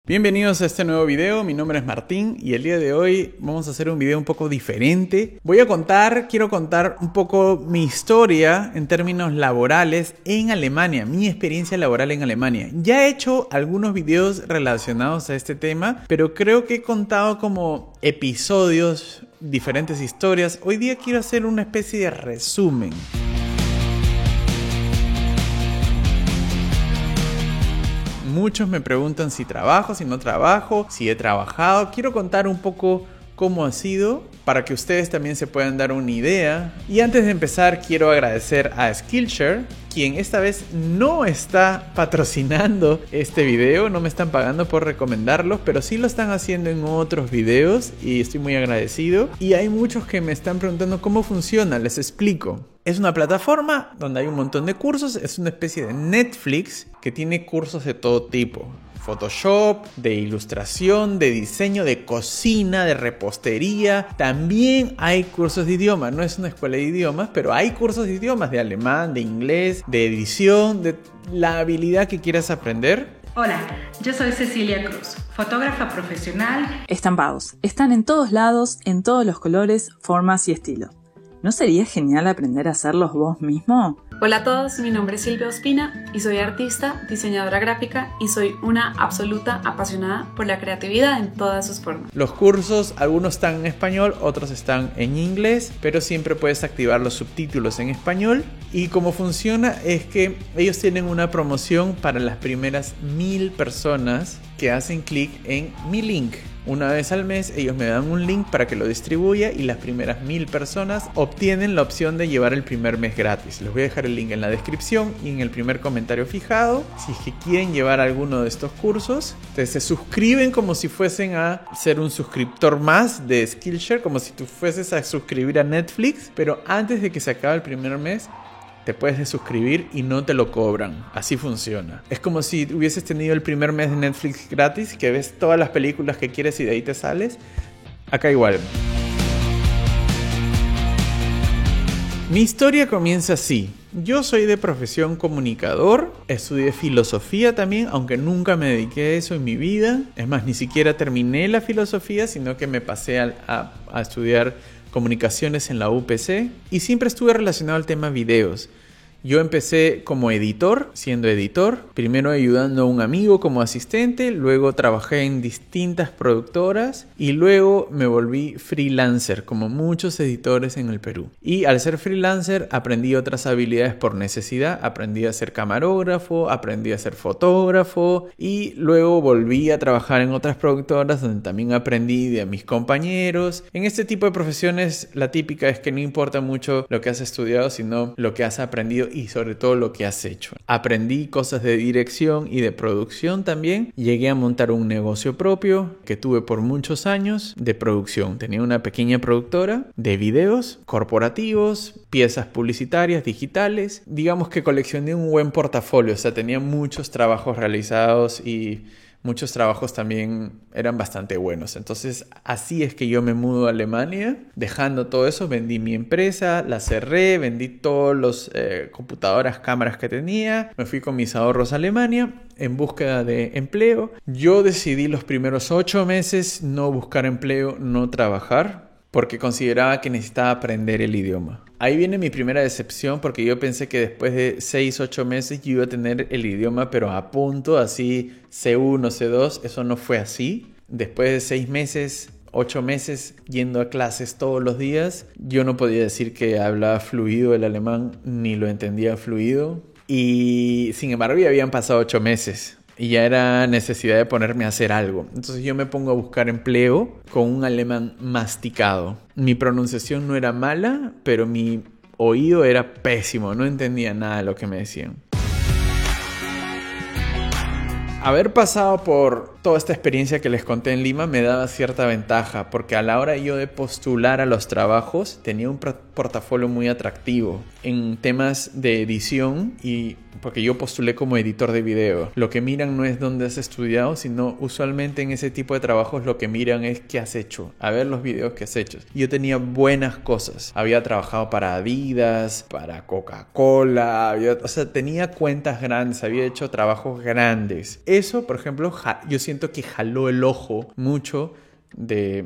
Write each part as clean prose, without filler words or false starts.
Bienvenidos a este nuevo video, mi nombre es Martín y el día de hoy vamos a hacer un video un poco diferente. Quiero contar un poco mi historia en términos laborales en Alemania, mi experiencia laboral en Alemania. Ya he hecho algunos videos relacionados a este tema, pero creo que he contado como episodios, diferentes historias. Hoy día quiero hacer una especie de resumen. Muchos me preguntan si trabajo, si no trabajo, si he trabajado. Quiero contar un poco cómo ha sido para que ustedes también se puedan dar una idea. Y antes de empezar, quiero agradecer a Skillshare, quien esta vez no está patrocinando este video, no me están pagando por recomendarlos, pero sí lo están haciendo en otros videos y estoy muy agradecido. Y hay muchos que me están preguntando cómo funciona, les explico. Es una plataforma donde hay un montón de cursos, es una especie de Netflix que tiene cursos de todo tipo. Photoshop, de ilustración, de diseño, de cocina, de repostería. También hay cursos de idioma. No es una escuela de idiomas, pero hay cursos de idiomas, de alemán, de inglés, de edición, de la habilidad que quieras aprender. Hola, yo soy Cecilia Cruz, fotógrafa profesional. Estampados. Están en todos lados, en todos los colores, formas y estilo. ¿No sería genial aprender a hacerlos vos mismo? Hola a todos, mi nombre es Silvia Ospina y soy artista, diseñadora gráfica y soy una absoluta apasionada por la creatividad en todas sus formas. Los cursos, algunos están en español, otros están en inglés, pero siempre puedes activar los subtítulos en español. Y cómo funciona es que ellos tienen una promoción para las primeras 1000 personas que hacen clic en mi link. Una vez al mes ellos me dan un link para que lo distribuya y las primeras 1000 personas obtienen la opción de llevar el primer mes gratis. Les voy a dejar el link en la descripción y en el primer comentario fijado. Si es que quieren llevar alguno de estos cursos, entonces se suscriben como si fuesen a ser un suscriptor más de Skillshare, como si tú fueses a suscribir a Netflix, pero antes de que se acabe el primer mes te puedes desuscribir y no te lo cobran. Así funciona. Es como si hubieses tenido el primer mes de Netflix gratis, que ves todas las películas que quieres y de ahí te sales. Acá igual. Mi historia comienza así. Yo soy de profesión comunicador, estudié filosofía también, aunque nunca me dediqué a eso en mi vida. Es más, ni siquiera terminé la filosofía, sino que me pasé a estudiar comunicaciones en la UPC y siempre estuve relacionado al tema videos. Yo empecé como editor, siendo editor, primero ayudando a un amigo como asistente, luego trabajé en distintas productoras y luego me volví freelancer, como muchos editores en el Perú. Y al ser freelancer aprendí otras habilidades por necesidad, aprendí a ser camarógrafo, aprendí a ser fotógrafo y luego volví a trabajar en otras productoras donde también aprendí de mis compañeros. En este tipo de profesiones la típica es que no importa mucho lo que has estudiado, sino lo que has aprendido y sobre todo lo que has hecho. Aprendí cosas de dirección y de producción también. Llegué a montar un negocio propio que tuve por muchos años de producción. Tenía una pequeña productora de videos corporativos, piezas publicitarias, digitales. Digamos que coleccioné un buen portafolio, o sea, tenía muchos trabajos realizados y muchos trabajos también eran bastante buenos. Entonces, así es que yo me mudo a Alemania. Dejando todo eso, vendí mi empresa, la cerré, vendí todos los computadoras, cámaras que tenía. Me fui con mis ahorros a Alemania en búsqueda de empleo. Yo decidí los primeros 8 meses no buscar empleo, no trabajar, porque consideraba que necesitaba aprender el idioma. Ahí viene mi primera decepción, porque yo pensé que después de 6-8 meses yo iba a tener el idioma, pero a punto, así C1, C2. Eso no fue así. Después de 6 meses, 8 meses yendo a clases todos los días, yo no podía decir que hablaba fluido el alemán, ni lo entendía fluido. Y sin embargo ya habían pasado 8 meses. Y ya era necesidad de ponerme a hacer algo. Entonces yo me pongo a buscar empleo con un alemán masticado. Mi pronunciación no era mala, pero mi oído era pésimo. No entendía nada de lo que me decían. Haber pasado por toda esta experiencia que les conté en Lima me daba cierta ventaja, porque a la hora yo de postular a los trabajos tenía un portafolio muy atractivo en temas de edición, y porque yo postulé como editor de video. Lo que miran no es dónde has estudiado, sino usualmente en ese tipo de trabajos lo que miran es qué has hecho, a ver los videos que has hecho. Yo tenía buenas cosas, había trabajado para Adidas, para Coca-Cola, o sea, tenía cuentas grandes, había hecho trabajos grandes. Eso, por ejemplo, yo siento siento que jaló el ojo mucho de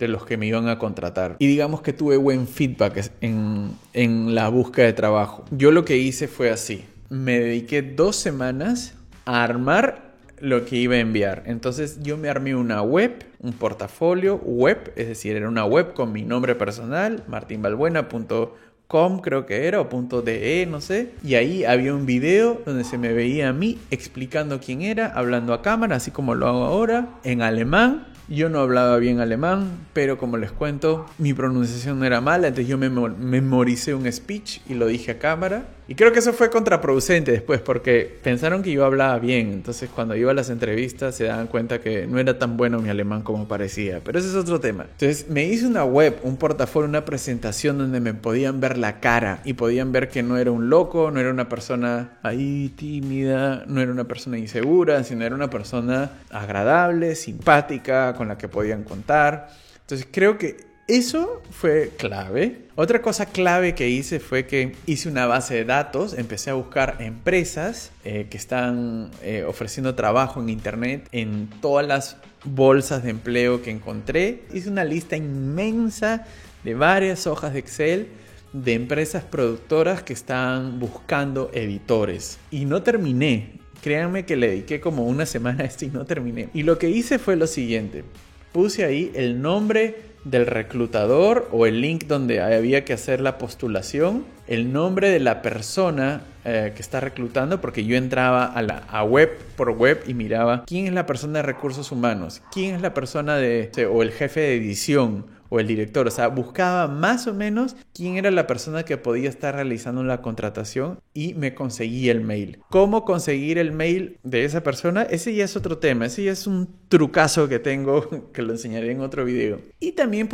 los que me iban a contratar. Y digamos que tuve buen feedback en la búsqueda de trabajo. Yo lo que hice fue así. Me dediqué 2 semanas a armar lo que iba a enviar. Entonces yo me armé una web, un portafolio web, es decir, era una web con mi nombre personal, martinbalbuena.com creo que era, o .de, no sé. Y ahí había un video donde se me veía a mí explicando quién era, hablando a cámara, así como lo hago ahora, en alemán. Yo no hablaba bien alemán, pero como les cuento, mi pronunciación no era mala, entonces yo memoricé un speech y lo dije a cámara. Y creo que eso fue contraproducente después, porque pensaron que yo hablaba bien. Entonces cuando iba a las entrevistas se daban cuenta que no era tan bueno mi alemán como parecía. Pero ese es otro tema. Entonces me hice una web, un portafolio, una presentación donde me podían ver la cara y podían ver que no era un loco, no era una persona ahí tímida, no era una persona insegura, sino era una persona agradable, simpática, con la que podían contar. Entonces creo que eso fue clave. Otra cosa clave que hice fue que hice una base de datos. Empecé a buscar empresas que están ofreciendo trabajo en internet en todas las bolsas de empleo que encontré. Hice una lista inmensa de varias hojas de Excel de empresas productoras que están buscando editores. Y no terminé. Créanme que le dediqué como una semana a esto y no terminé. Y lo que hice fue lo siguiente. Puse ahí el nombre del reclutador o el link donde había que hacer la postulación, el nombre de la persona que está reclutando, porque yo entraba a web por web y miraba quién es la persona de recursos humanos, quién es la persona o el jefe de edición o el director. O sea, buscaba más o menos quién era la persona que podía estar realizando la contratación y me conseguí el mail. ¿Cómo conseguir el mail de esa persona? Ese ya es otro tema. Ese ya es un trucazo que tengo que lo enseñaré en otro video. Y también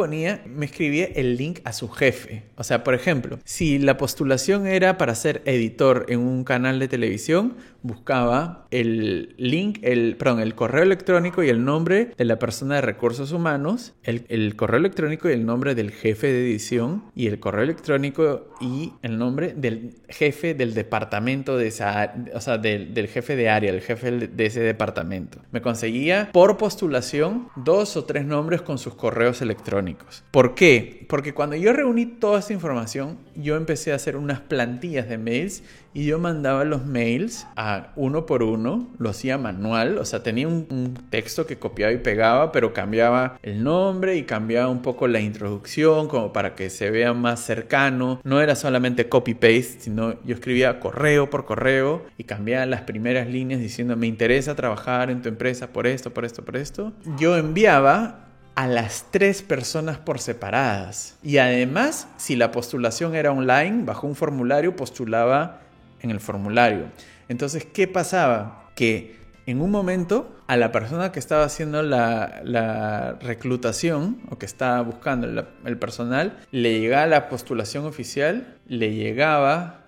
me escribía el link a su jefe. O sea, por ejemplo, si la postulación era para ser editor en un canal de televisión, buscaba el link, el correo electrónico y el nombre de la persona de recursos humanos, el correo electrónico y el nombre del jefe de edición y el correo electrónico y el nombre del jefe del departamento de esa, o sea, del jefe de área, el jefe de ese departamento. Me conseguía por postulación 2 o 3 nombres con sus correos electrónicos. ¿Por qué? Porque cuando yo reuní toda esta información, yo empecé a hacer unas plantillas de mails y yo mandaba los mails a uno por uno, lo hacía manual, o sea, tenía un texto que copiaba y pegaba, pero cambiaba el nombre y cambiaba un poco la introducción como para que se vea más cercano. No era solamente copy-paste, sino yo escribía correo por correo y cambiaba las primeras líneas diciendo me interesa trabajar en tu empresa por esto, por esto, por esto. Yo enviaba a las 3 personas por separadas. Y además, si la postulación era online, bajo un formulario, postulaba en el formulario. Entonces, ¿qué pasaba? Que en un momento a la persona que estaba haciendo la reclutación o que estaba buscando el personal, le llegaba la postulación oficial, le llegaba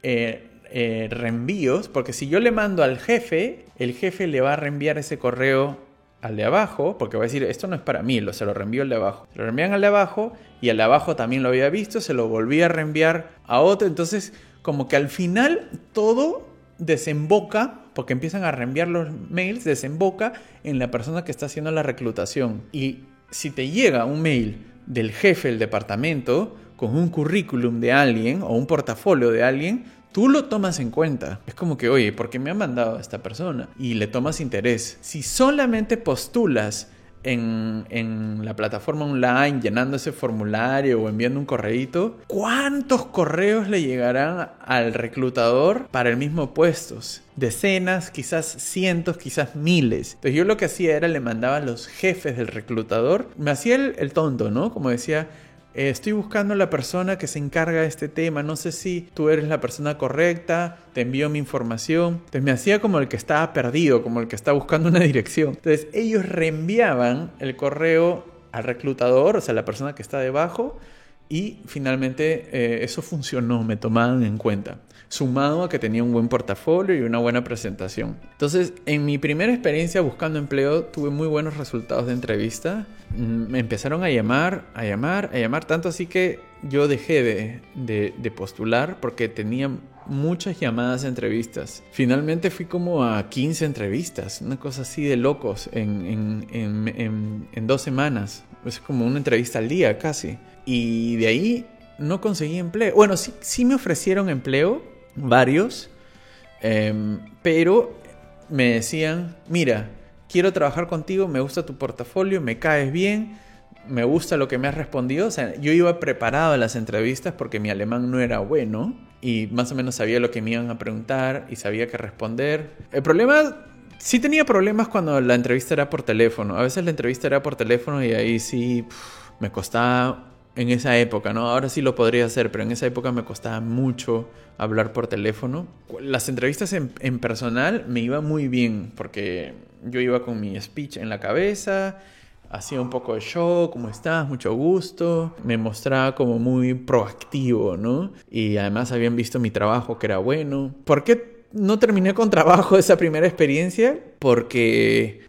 reenvíos, porque si yo le mando al jefe, el jefe le va a reenviar ese correo al de abajo, porque va a decir, esto no es para mí, se lo reenvío al de abajo. Se lo reenvían al de abajo y al de abajo también lo había visto, se lo volví a reenviar a otro. Entonces, como que al final todo desemboca, porque empiezan a reenviar los mails, desemboca en la persona que está haciendo la reclutación. Y si te llega un mail del jefe del departamento con un currículum de alguien o un portafolio de alguien, tú lo tomas en cuenta. Es como que, oye, ¿por qué me ha mandado a esta persona? Y le tomas interés. Si solamente postulas en la plataforma online, llenando ese formulario o enviando un correíto, ¿cuántos correos le llegarán al reclutador para el mismo puesto? Decenas, quizás cientos, quizás miles. Entonces yo lo que hacía era le mandaba a los jefes del reclutador. Me hacía el tonto, ¿no? Como decía, estoy buscando a la persona que se encarga de este tema, no sé si tú eres la persona correcta, te envío mi información. Entonces me hacía como el que estaba perdido, como el que está buscando una dirección. Entonces ellos reenviaban el correo al reclutador, o sea, la persona que está debajo, y finalmente eso funcionó, me tomaban en cuenta, sumado a que tenía un buen portafolio y una buena presentación. Entonces, en mi primera experiencia buscando empleo, tuve muy buenos resultados de entrevista. Me empezaron a llamar, tanto así que yo dejé de postular porque tenía muchas llamadas de entrevistas. Finalmente fui como a 15 entrevistas, una cosa así de locos en 2 semanas. Es como una entrevista al día casi. Y de ahí no conseguí empleo. Bueno, sí me ofrecieron empleo, varios, pero me decían, mira, quiero trabajar contigo, me gusta tu portafolio, me caes bien, me gusta lo que me has respondido. O sea, yo iba preparado a las entrevistas porque mi alemán no era bueno y más o menos sabía lo que me iban a preguntar y sabía qué responder. El problema, sí tenía problemas cuando la entrevista era por teléfono. A veces la entrevista era por teléfono y ahí sí me costaba en esa época, ¿no? Ahora sí lo podría hacer, pero en esa época me costaba mucho hablar por teléfono. Las entrevistas en personal me iba muy bien porque yo iba con mi speech en la cabeza, hacía un poco de show, ¿cómo estás? Mucho gusto. Me mostraba como muy proactivo, ¿no? Y además habían visto mi trabajo que era bueno. ¿Por qué no terminé con trabajo esa primera experiencia? Porque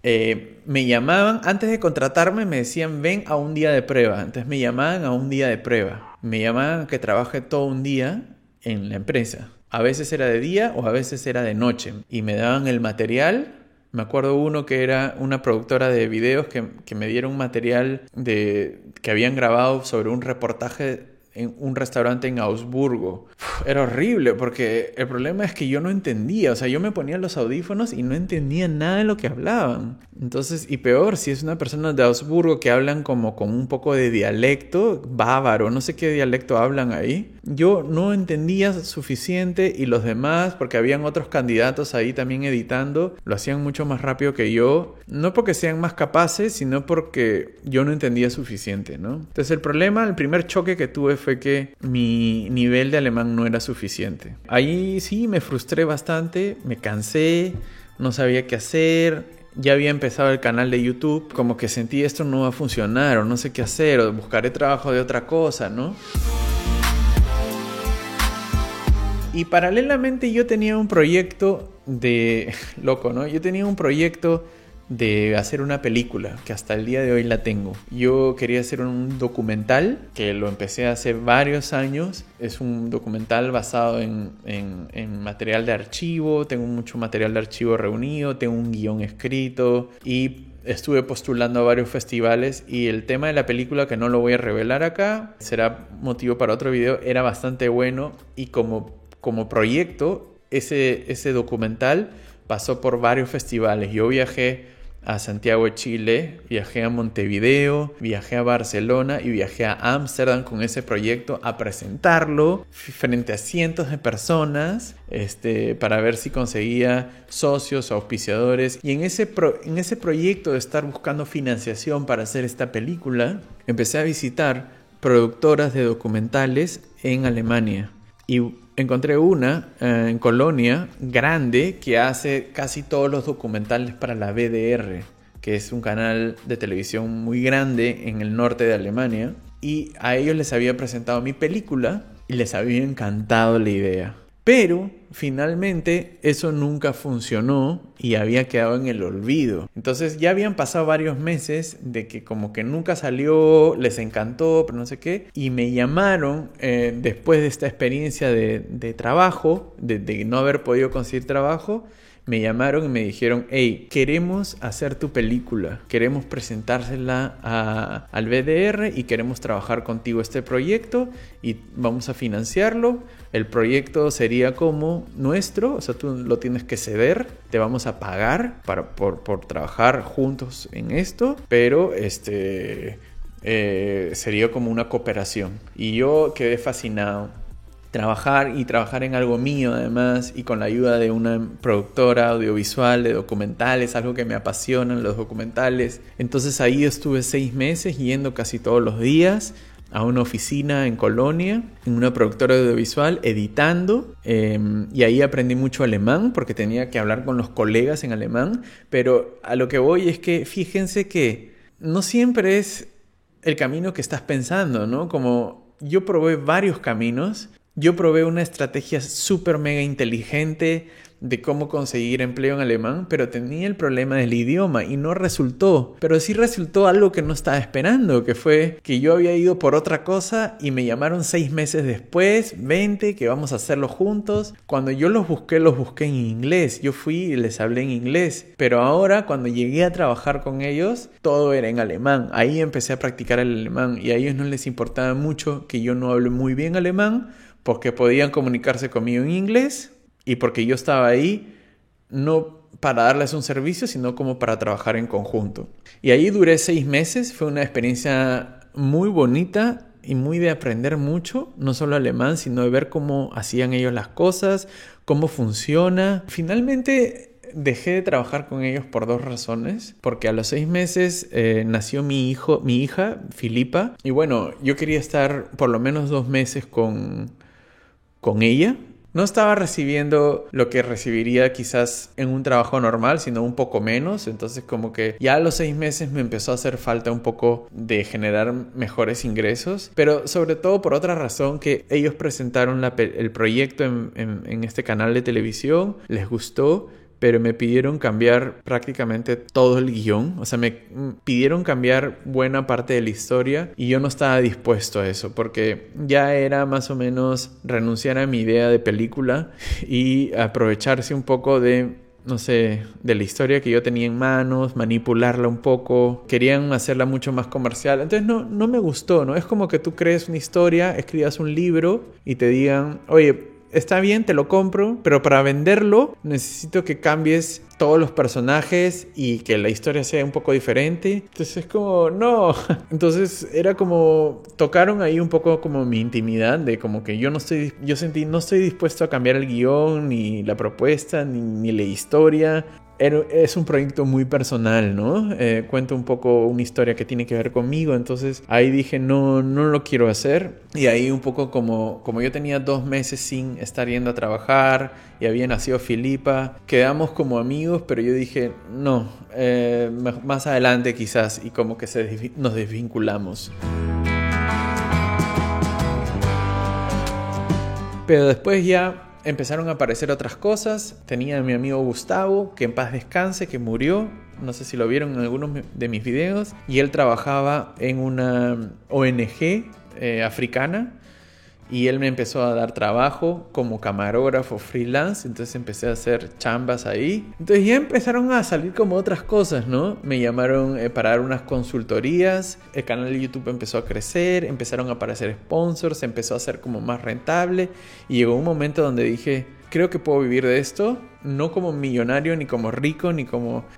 me llamaban, antes de contratarme me decían ven a un día de prueba. Entonces me llamaban a un día de prueba. Me llamaban a que trabaje todo un día en la empresa. A veces era de día o a veces era de noche. Y me daban el material. Me acuerdo uno que era una productora de videos que me dieron material que habían grabado sobre un reportaje en un restaurante en Augsburgo. Era horrible porque el problema es que yo no entendía. O sea, yo me ponía los audífonos y no entendía nada de lo que hablaban. Entonces, y peor, si es una persona de Augsburgo que hablan como con un poco de dialecto bávaro, no sé qué dialecto hablan ahí. Yo no entendía suficiente y los demás, porque habían otros candidatos ahí también editando, lo hacían mucho más rápido que yo. No porque sean más capaces, sino porque yo no entendía suficiente, ¿no? Entonces el primer choque que tuve fue que mi nivel de alemán no era suficiente. Ahí sí me frustré bastante, me cansé, no sabía qué hacer. Ya había empezado el canal de YouTube, como que sentí esto no va a funcionar, o no sé qué hacer, o buscaré trabajo de otra cosa, ¿no? Y paralelamente yo tenía un proyecto loco, ¿no? Yo tenía un proyecto de hacer una película, que hasta el día de hoy la tengo. Yo quería hacer un documental, que lo empecé hace varios años. Es un documental basado en material de archivo. Tengo mucho material de archivo reunido, tengo un guión escrito y estuve postulando a varios festivales. Y el tema de la película, que no lo voy a revelar acá, será motivo para otro video, era bastante bueno. Y como proyecto, ese documental pasó por varios festivales. Yo viajé a Santiago de Chile, viajé a Montevideo, viajé a Barcelona y viajé a Ámsterdam con ese proyecto a presentarlo frente a cientos de personas para ver si conseguía socios o auspiciadores. Y en ese proyecto de estar buscando financiación para hacer esta película, empecé a visitar productoras de documentales en Alemania. Y encontré una en Colonia, grande, que hace casi todos los documentales para la WDR, que es un canal de televisión muy grande en el norte de Alemania. Y a ellos les había presentado mi película y les había encantado la idea. Pero finalmente eso nunca funcionó y había quedado en el olvido. Entonces ya habían pasado varios meses de que como que nunca salió, les encantó, pero no sé qué. Y me llamaron después de esta experiencia de trabajo, de no haber podido conseguir trabajo. Me llamaron y me dijeron, hey, queremos hacer tu película, queremos presentársela al WDR y queremos trabajar contigo este proyecto y vamos a financiarlo. El proyecto sería como nuestro, o sea, tú lo tienes que ceder, te vamos a pagar por trabajar juntos en esto, pero sería como una cooperación. Y yo quedé fascinado. Trabajar en algo mío además y con la ayuda de una productora audiovisual de documentales, algo que me apasionan los documentales. Entonces ahí estuve 6 meses yendo casi todos los días a una oficina en Colonia, en una productora audiovisual, editando, y ahí aprendí mucho alemán porque tenía que hablar con los colegas en alemán. Pero a lo que voy es que fíjense que no siempre es el camino que estás pensando, ¿no? Como yo probé varios caminos Yo probé una estrategia súper mega inteligente de cómo conseguir empleo en alemán, pero tenía el problema del idioma y no resultó. Pero sí resultó algo que no estaba esperando, que fue que yo había ido por otra cosa y me llamaron 6 meses después, vente, que vamos a hacerlo juntos. Cuando yo los busqué en inglés. Yo fui y les hablé en inglés. Pero ahora, cuando llegué a trabajar con ellos, todo era en alemán. Ahí empecé a practicar el alemán y a ellos no les importaba mucho que yo no hable muy bien alemán, porque podían comunicarse conmigo en inglés. Y porque yo estaba ahí, no para darles un servicio, sino como para trabajar en conjunto. Y ahí duré 6 meses. Fue una experiencia muy bonita y muy de aprender mucho. No solo alemán, sino de ver cómo hacían ellos las cosas, cómo funciona. Finalmente dejé de trabajar con ellos por 2 razones. Porque a los 6 meses nació mi hija, Filipa. Y bueno, yo quería estar por lo menos 2 meses con ella. No estaba recibiendo lo que recibiría quizás en un trabajo normal, sino un poco menos. Entonces como que ya a los 6 meses me empezó a hacer falta un poco de generar mejores ingresos. Pero sobre todo por otra razón, que ellos presentaron el proyecto en este canal de televisión. Les gustó. Pero me pidieron cambiar prácticamente todo el guión. O sea, me pidieron cambiar buena parte de la historia y yo no estaba dispuesto a eso, porque ya era más o menos renunciar a mi idea de película y aprovecharse un poco de, no sé, de la historia que yo tenía en manos, manipularla un poco. Querían hacerla mucho más comercial. Entonces no me gustó, ¿no? Es como que tú crees una historia, escribas un libro y te digan, oye, está bien, te lo compro, pero para venderlo necesito que cambies todos los personajes y que la historia sea un poco diferente. Entonces es como, no. Entonces era como, tocaron ahí un poco como mi intimidad, de como que no estoy dispuesto a cambiar el guión, ni la propuesta, ni la historia. Es un proyecto muy personal, ¿no? Cuento un poco una historia que tiene que ver conmigo. Entonces ahí dije, no lo quiero hacer. Y ahí un poco como yo tenía 2 meses sin estar yendo a trabajar y había nacido Filipa, quedamos como amigos, pero yo dije, no, más adelante quizás. Y como que nos desvinculamos. Pero después ya empezaron a aparecer otras cosas. Tenía a mi amigo Gustavo, que en paz descanse, que murió. No sé si lo vieron en algunos de mis videos. Y él trabajaba en una ONG africana. Y él me empezó a dar trabajo como camarógrafo freelance. Entonces empecé a hacer chambas ahí. Entonces ya empezaron a salir como otras cosas, ¿no? Me llamaron para dar unas consultorías. El canal de YouTube empezó a crecer. Empezaron a aparecer sponsors. Se empezó a hacer como más rentable. Y llegó un momento donde dije, creo que puedo vivir de esto. No como millonario, ni como rico,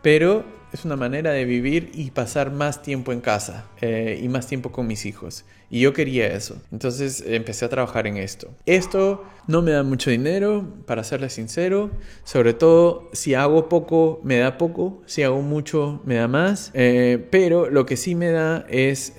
pero es una manera de vivir y pasar más tiempo en casa y más tiempo con mis hijos. Y yo quería eso. Entonces empecé a trabajar en esto. Esto no me da mucho dinero, para serles sincero. Sobre todo, si hago poco, me da poco. Si hago mucho, me da más. Pero lo que sí me da es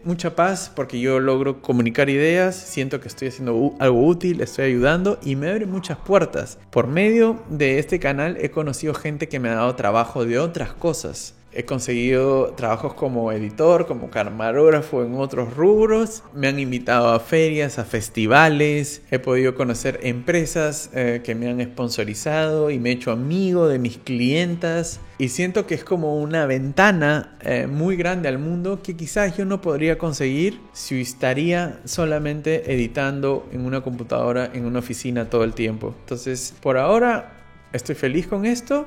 mucha paz, porque yo logro comunicar ideas. Siento que estoy haciendo algo útil, estoy ayudando y me abre muchas puertas. Por medio de este canal he conocido gente que me ha dado trabajo de otras cosas. He conseguido trabajos como editor, como camarógrafo en otros rubros. Me han invitado a ferias, a festivales. He podido conocer empresas que me han sponsorizado y me he hecho amigo de mis clientas. Y siento que es como una ventana muy grande al mundo que quizás yo no podría conseguir si estaría solamente editando en una computadora, en una oficina todo el tiempo. Entonces, por ahora estoy feliz con esto.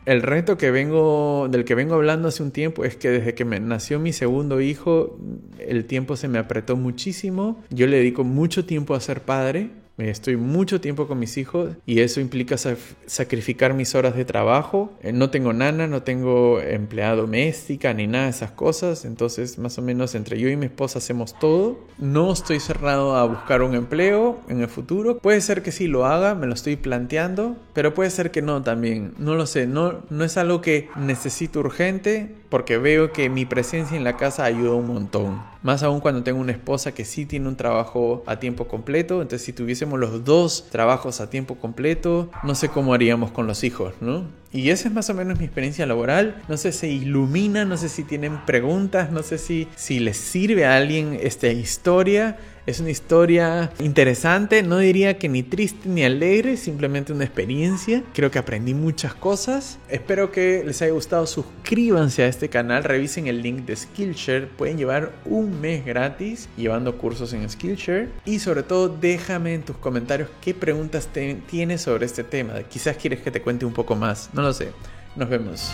El reto del que vengo hablando hace un tiempo es que desde que me nació mi segundo hijo, el tiempo se me apretó muchísimo. Yo le dedico mucho tiempo a ser padre. Estoy mucho tiempo con mis hijos y eso implica sacrificar mis horas de trabajo. No tengo nana, no tengo empleada doméstica ni nada de esas cosas. Entonces, más o menos entre yo y mi esposa hacemos todo. No estoy cerrado a buscar un empleo en el futuro. Puede ser que sí lo haga, me lo estoy planteando, pero puede ser que no también. No lo sé, no es algo que necesito urgente, porque veo que mi presencia en la casa ayuda un montón. Más aún cuando tengo una esposa que sí tiene un trabajo a tiempo completo. Entonces, si tuviésemos los 2 trabajos a tiempo completo, no sé cómo haríamos con los hijos, ¿no? Y esa es más o menos mi experiencia laboral. No sé si ilumina, no sé si tienen preguntas, no sé si les sirve a alguien esta historia. Es una historia interesante, no diría que ni triste ni alegre, simplemente una experiencia. Creo que aprendí muchas cosas. Espero que les haya gustado. Suscríbanse a este canal, revisen el link de Skillshare. Pueden llevar un mes gratis llevando cursos en Skillshare. Y sobre todo, déjame en tus comentarios qué preguntas tienes sobre este tema. Quizás quieres que te cuente un poco más, no lo sé. Nos vemos.